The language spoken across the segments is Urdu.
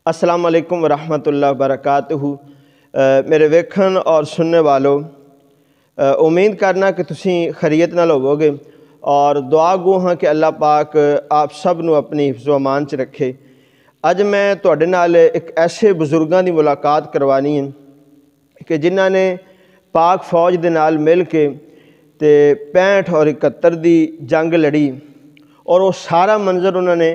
السلام علیکم ورحمۃ اللہ وبرکاتہ۔ میرے ویکھن اور سننے والوں، امید کرنا کہ تسی خیریت نال ہووگے اور دعا گو ہاں کہ اللہ پاک آپ سب نو اپنی حفظ و امان چ رکھے۔ اج میں تواڈے نال ایک ایسے بزرگاں دی ملاقات کروانی ہے کہ جنہاں نے پاک فوج دے نال مل کے 65 اور 71 دی جنگ لڑی اور وہ سارا منظر انہوں نے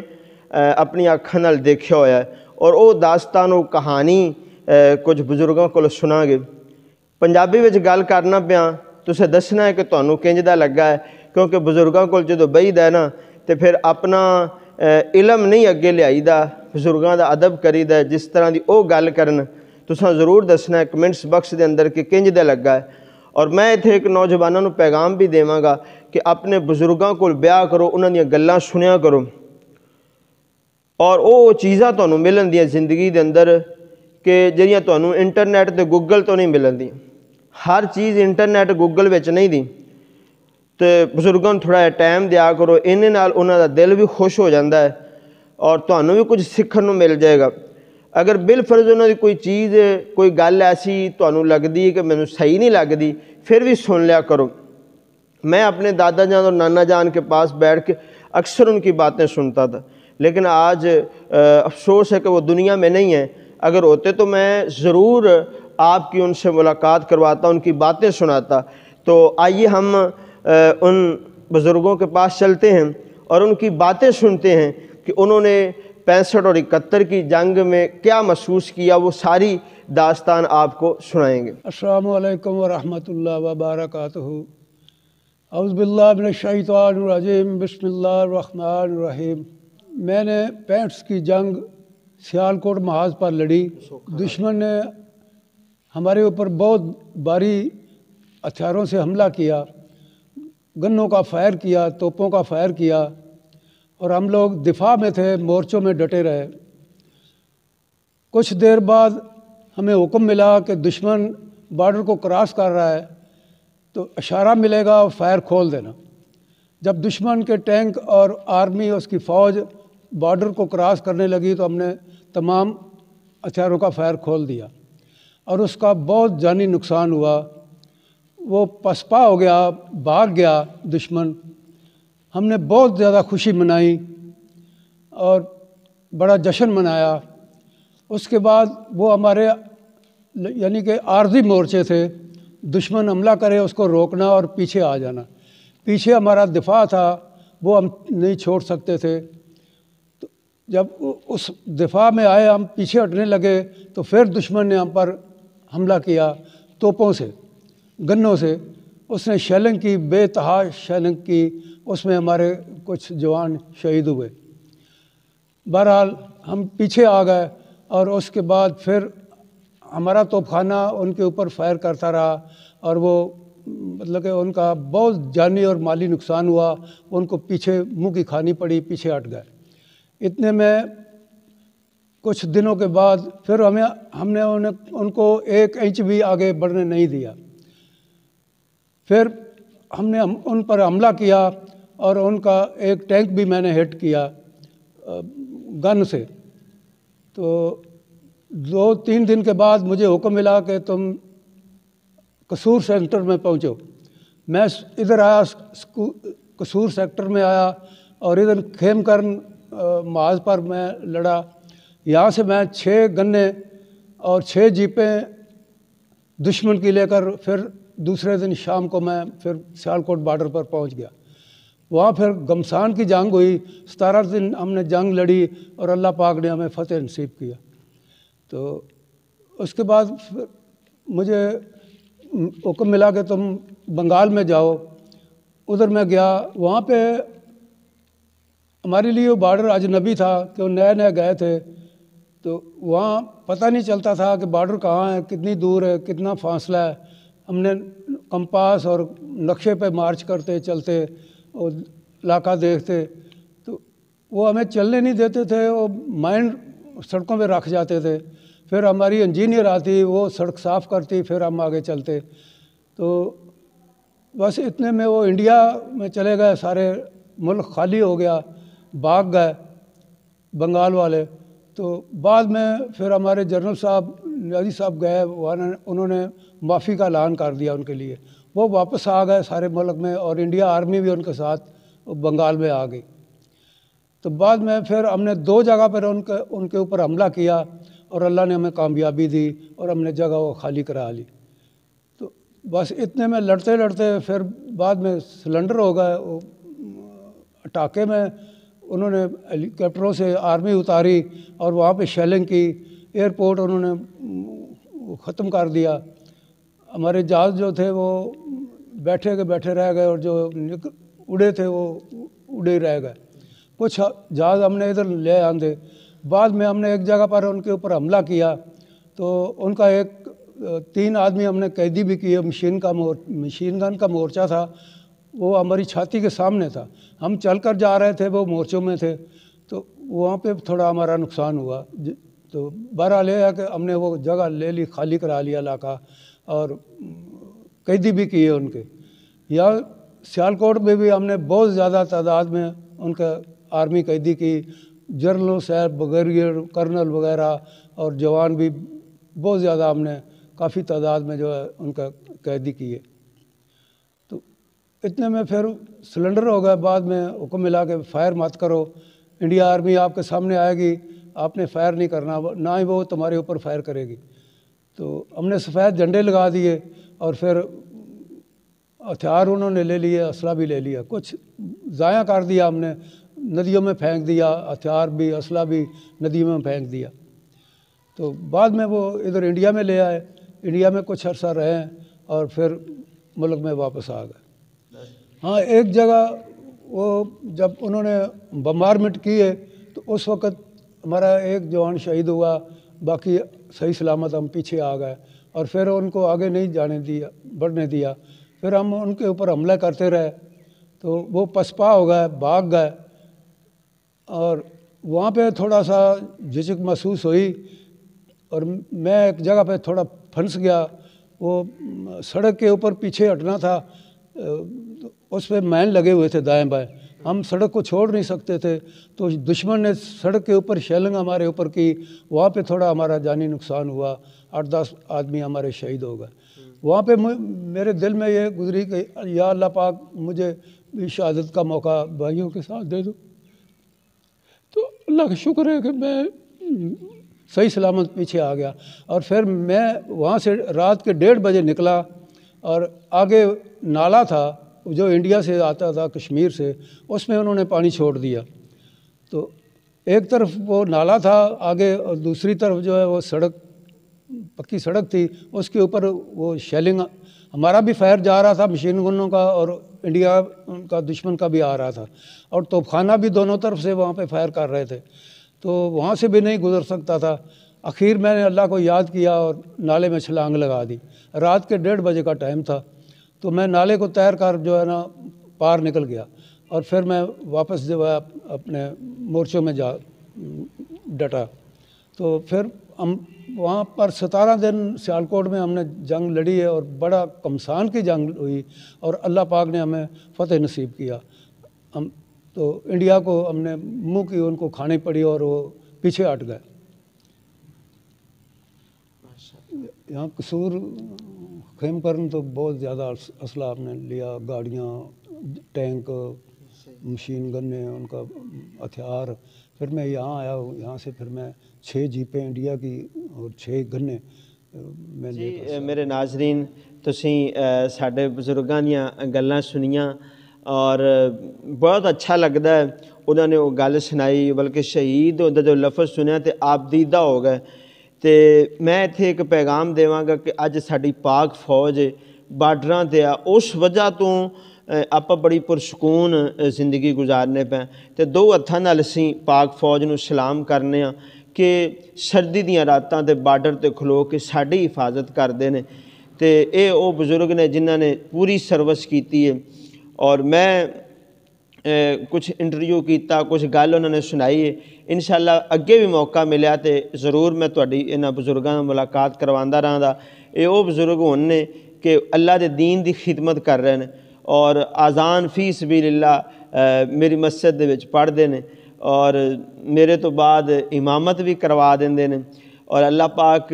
اپنی اکھاں نال دیکھیا ہویا ہے، اور وہ داستان و کہانی کچھ بزرگوں کو سنا گے۔ پنجابی وچ گل کرنا پیاں تسے دسنا ہے کہ تانوں کنج دا لگا ہے، کیونکہ بزرگوں کو جدو بہیدا ہے نا تے پھر اپنا علم نہیں اگے لیائی دا، بزرگاں دا ادب کری دا، جس طرح دی او گل کرن تساں ضرور دسنا ہے کمنٹس باکس دے اندر کہ کنج دا لگا ہے۔ اور میں اتھے ایک نوجوانوں نو پیغام بھی دیواں گا کہ اپنے بزرگاں کول بیاہ کرو، انہاں دیاں گلاں سنیا کرو، اور وہ چیزاں تانوں ملن دیاں زندگی دے اندر کہ جہڑیاں تانوں انٹرنیٹ تے گوگل تو نہیں ملن دی۔ ہر چیز انٹرنیٹ گوگل وچ نہیں دی، تو بزرگاں نوں تھوڑا ٹائم دیا کرو، انہاں نال انہاں دا دل بھی خوش ہو جاندا ہے اور تانوں بھی کچھ سیکھن نوں مل جائے گا۔ اگر بالفرض انہاں دی کوئی چیز کوئی گل ایسی تانوں لگدی ہے کہ مینوں صحیح نہیں لگدی، پھر بھی سن لیا کرو۔ میں اپنے دادا جان اور نانا جان کے پاس بیٹھ کے اکثر ان کی باتیں سنتا تھا، لیکن آج افسوس ہے کہ وہ دنیا میں نہیں ہیں۔ اگر ہوتے تو میں ضرور آپ کی ان سے ملاقات کرواتا، ان کی باتیں سناتا۔ تو آئیے ہم ان بزرگوں کے پاس چلتے ہیں اور ان کی باتیں سنتے ہیں کہ انہوں نے 65 اور 71 کی جنگ میں کیا محسوس کیا، وہ ساری داستان آپ کو سنائیں گے۔ السلام علیکم ورحمۃ اللہ وبرکاتہ۔ اعوذ باللہ من الشیطان الرجیم، بسم اللہ الرحمن الرحیم۔ میں نے 65 کی جنگ سیالکوٹ محاذ پر لڑی۔ دشمن نے ہمارے اوپر بہت بھاری ہتھیاروں سے حملہ کیا، گنوں کا فائر کیا، توپوں کا فائر کیا، اور ہم لوگ دفاع میں تھے، مورچوں میں ڈٹے رہے۔ کچھ دیر بعد ہمیں حکم ملا کہ دشمن بارڈر کو کراس کر رہا ہے، تو اشارہ ملے گا اور فائر کھول دینا۔ جب دشمن کے ٹینک اور آرمی اس کی فوج بارڈر کو کراس کرنے لگی تو ہم نے تمام ہتھیاروں کا فائر کھول دیا، اور اس کا بہت جانی نقصان ہوا۔ وہ پسپا ہو گیا، بھاگ گیا دشمن۔ ہم نے بہت زیادہ خوشی منائی اور بڑا جشن منایا۔ اس کے بعد وہ ہمارے یعنی کہ عارضی مورچے تھے، دشمن حملہ کرے اس کو روکنا اور پیچھے آ جانا۔ پیچھے ہمارا دفاع تھا، وہ ہم نہیں چھوڑ سکتے تھے۔ تو جب اس دفاع میں آئے، ہم پیچھے ہٹنے لگے تو پھر دشمن نے ہم پر حملہ کیا توپوں سے، گنوں سے۔ اس نے شیلنگ کی، بے تہا شیلنگ کی، اس میں ہمارے کچھ جوان شہید ہوئے۔ بہرحال ہم پیچھے آ گئے، اور اس کے بعد پھر ہمارا توپ خانہ ان کے اوپر فائر کرتا رہا، اور وہ مطلب کہ ان کا بہت جانی اور مالی نقصان ہوا۔ ان کو پیچھے منہ کی کھانی پڑی، پیچھے ہٹ گئے۔ اتنے میں کچھ دنوں کے بعد پھر ہم نے ان کو 1 انچ بھی آگے بڑھنے نہیں دیا۔ پھر ہم نے ان پر حملہ کیا، اور ان کا ایک ٹینک بھی میں نے ہٹ کیا گن سے۔ تو 2-3 دن کے بعد مجھے حکم ملا کہ تم قصور سیکٹر میں پہنچو۔ میں ادھر آیا، قصور سیکٹر میں آیا، اور ادھر خیم کرن محاذ پر میں لڑا۔ یہاں سے میں 6 گنے اور 6 جیپیں دشمن کی لے کر پھر دوسرے دن شام کو میں پھر سیالکوٹ بارڈر پر پہنچ گیا۔ وہاں پھر گمسان کی جنگ ہوئی، 17 دن ہم نے جنگ لڑی، اور اللہ پاک نے ہمیں فتح نصیب کیا۔ تو اس کے بعد مجھے حکم ملا کہ تم بنگال میں جاؤ۔ ادھر میں گیا، وہاں پہ ہمارے لیے وہ بارڈر اجنبی تھا کہ وہ نئے نئے گئے تھے، تو وہاں پتہ نہیں چلتا تھا کہ بارڈر کہاں ہے، کتنی دور ہے، کتنا فاصلہ ہے۔ ہم نے کمپاس اور نقشے پہ مارچ کرتے چلتے اور علاقہ دیکھتے، تو وہ ہمیں چلنے نہیں دیتے تھے، وہ مائنڈ سڑکوں پہ رکھ جاتے تھے۔ پھر ہماری انجینئر آتی، وہ سڑک صاف کرتی، پھر ہم آگے چلتے۔ تو بس اتنے میں وہ انڈیا میں چلے گئے، سارے ملک خالی ہو گیا، بھاگ گئے بنگال والے۔ تو بعد میں پھر ہمارے جنرل صاحب نیازی صاحب گئے، انہوں نے معافی کا اعلان کر دیا ان کے لیے، وہ واپس آ گئے سارے ملک میں، اور انڈیا آرمی بھی ان کے ساتھ بنگال میں آ گئی۔ تو بعد میں پھر ہم نے 2 جگہ پر ان کے اوپر حملہ کیا، اور اللہ نے ہمیں کامیابی دی اور ہم نے جگہ وہ خالی کرا لی۔ تو بس اتنے میں لڑتے لڑتے پھر بعد میں سلنڈر ہو گئے، ٹاکے میں انہوں نے ہیلی کاپٹروں سے آرمی اتاری اور وہاں پہ شیلنگ کی، ایئرپورٹ انہوں نے ختم کر دیا۔ ہمارے جہاز جو تھے وہ بیٹھے کے بیٹھے رہ گئے، اور جو اڑے تھے وہ اڑے رہ گئے۔ کچھ جہاز ہم نے ادھر لے آندے۔ بعد میں ہم نے ایک جگہ پر ان کے اوپر حملہ کیا، تو ان کا 3 آدمی ہم نے قیدی بھی کیے۔ مشین گن کا مورچہ تھا، وہ ہماری چھاتی کے سامنے تھا، ہم چل کر جا رہے تھے، وہ مورچوں میں تھے، تو وہاں پہ تھوڑا ہمارا نقصان ہوا۔ تو بہرحال یہ ہے کہ ہم نے وہ جگہ لے لی، خالی کرا لیا علاقہ، اور قیدی بھی کیے ان کے۔ یا سیالکوٹ میں بھی ہم نے بہت زیادہ تعداد میں ان کا آرمی قیدی کی، جنرلوں سے بریگیڈ کرنل وغیرہ اور جوان بھی بہت زیادہ ہم نے کافی تعداد میں جو ہے ان کا قیدی کیے۔ تو اتنے میں پھر سلنڈر ہو گئے۔ بعد میں حکم ملا کہ فائر مت کرو، انڈیا آرمی آپ کے سامنے آئے گی، آپ نے فائر نہیں کرنا، نہ ہی وہ تمہارے اوپر فائر کرے گی۔ تو ہم نے سفید جھنڈے لگا دیے، اور پھر ہتھیار انہوں نے لے لیے، اسلحہ بھی لے لیا، کچھ ضائع کر دیا ہم نے، ندیوں میں پھینک دیا، ہتھیار بھی اسلحہ بھی ندیوں میں پھینک دیا۔ تو بعد میں وہ ادھر انڈیا میں لے آئے، انڈیا میں کچھ عرصہ رہے، اور پھر ملک میں واپس آ گئے۔ ہاں، ایک جگہ وہ جب انہوں نے بمبارمنٹ کیے تو اس وقت ہمارا ایک جوان شہید ہوا، باقی صحیح سلامت ہم پیچھے آ گئے، اور پھر ان کو آگے نہیں جانے دیا، بڑھنے دیا۔ پھر ہم ان کے اوپر حملہ کرتے رہے، تو وہ پسپا ہو گئے، بھاگ گئے، اور وہاں پہ تھوڑا سا جھجک محسوس ہوئی، اور میں ایک جگہ پہ تھوڑا پھنس گیا۔ وہ سڑک کے اوپر پیچھے ہٹنا تھا، اس پہ مین لگے ہوئے تھے دائیں بائیں، ہم سڑک کو چھوڑ نہیں سکتے تھے، تو دشمن نے سڑک کے اوپر شیلنگ ہمارے اوپر کی، وہاں پہ تھوڑا ہمارا جانی نقصان ہوا، 8-10 آدمی ہمارے شہید ہو گئے۔ وہاں پہ میرے دل میں یہ گزری کہ یا اللہ پاک مجھے بھی شہادت کا موقع بھائیوں کے ساتھ دے دو۔ تو اللہ کا شکر ہے کہ میں صحیح سلامت پیچھے آ گیا، اور پھر میں وہاں سے رات کے 1:30 بجے نکلا، اور آگے نالا تھا جو انڈیا سے آتا تھا، کشمیر سے، اس میں انہوں نے پانی چھوڑ دیا۔ تو ایک طرف وہ نالا تھا آگے، اور دوسری طرف جو ہے وہ سڑک، پکی سڑک تھی، اس کے اوپر وہ شیلنگ، ہمارا بھی فائر جا رہا تھا مشین گنوں کا، اور انڈیا کا دشمن کا بھی آ رہا تھا، اور توپ خانہ بھی دونوں طرف سے وہاں پہ فائر کر رہے تھے، تو وہاں سے بھی نہیں گزر سکتا تھا۔ آخر میں نے اللہ کو یاد کیا اور نالے میں چھلانگ لگا دی۔ رات کے 1:30 بجے کا ٹائم تھا، تو میں نالے کو تیر کر جو ہے نا پار نکل گیا، اور پھر میں واپس جو ہے اپنے مورچوں میں جا ڈٹا۔ تو پھر ہم وہاں پر 17 دن سیالکوٹ میں ہم نے جنگ لڑی ہے، اور بڑا کمسان کی جنگ ہوئی، اور اللہ پاک نے ہمیں فتح نصیب کیا۔ ہم تو انڈیا کو ہم نے منہ کی ان کو کھانی پڑی، اور وہ پیچھے ہٹ گئے۔ یہاں قصور خیم کرن تو بہت زیادہ اسلحہ ہم نے لیا، گاڑیاں، ٹینک، مشین گنیں، ان کا ہتھیار۔ پھر میں یہاں آیا ہوں، یہاں سے پھر میں 6 جیپیں انڈیا کی اور 6 گنے میں لے کر۔ میرے ناظرین، تسی ساڈے بزرگاں دیاں گلاں سنیاں، اور بہت اچھا لگتا ہے، انہوں نے وہ گل سنائی، بلکہ شہید ہوندے جو لفظ سنیا تے آپ دیدہ ہو گئے۔ تے میں اتھے ایک پیغام دیواں گا کہ اج ساڈی پاک فوج بارڈراں تے آ، اس وجہ تو آپ بڑی پرسکون زندگی گزارنے پہ، تے 2 ہتھاں نال اسی پاک فوج نو سلام کرنے ہاں کہ سردی دیاں راتاں تے بارڈر تے کھلو کے ساڈی حفاظت کردے نے، تے اے او بزرگ نے جنہاں نے پوری سروس کیتی ہے۔ اور میں کچھ انٹرویو کیتا، کچھ گل انہوں نے سنائی ہے، انشاءاللہ اگے بھی موقع ملیا تے ضرور میں تہاڈی انہاں بزرگاں نال ملاقات کرواندا رہاں۔ اے او بزرگ ہون نے کہ اللہ دے دین دی خدمت کر رہے ہیں، اور آذان فی سبیل اللہ میری مسجد دے وچ پڑھ دے نے، اور میرے تو بعد امامت بھی کروا دیندے نے، اور اللہ پاک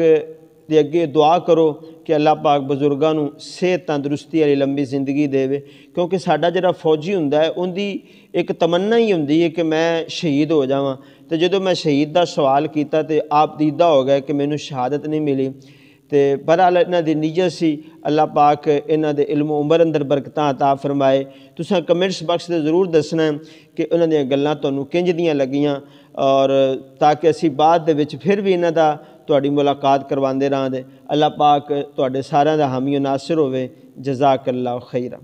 دے اگے دعا کرو کہ اللہ پاک بزرگاں نوں صحت تندرستی والی لمبی زندگی دے، کیونکہ ساڈا جڑا فوجی ہوندا ہے ان دی ایک تمنا ہی ہوندی ہے کہ میں شہید ہو جاواں، تو جدوں میں شہید دا سوال کیتا تے آپ دیدہ ہو گئے کہ مینوں شہادت نہیں ملی، تے بہرحال انہاں دی نیت سی، اللہ پاک انہاں دے علم و عمر اندر برکتاں عطا فرمائے۔ تساں کمنٹس باکس تے ضرور دسنا ہے کہ انہاں دیاں گلاں تانوں کنج دیاں لگیاں، اور تاکہ اسی بعد دے وچ پھر بھی انہاں دا تہاڈی ملاقات کرواندے رہاں دے۔ اللہ پاک تہاڈے سارے دا حامی و ناصر ہوئے۔ جزاک اللہ خیرہ۔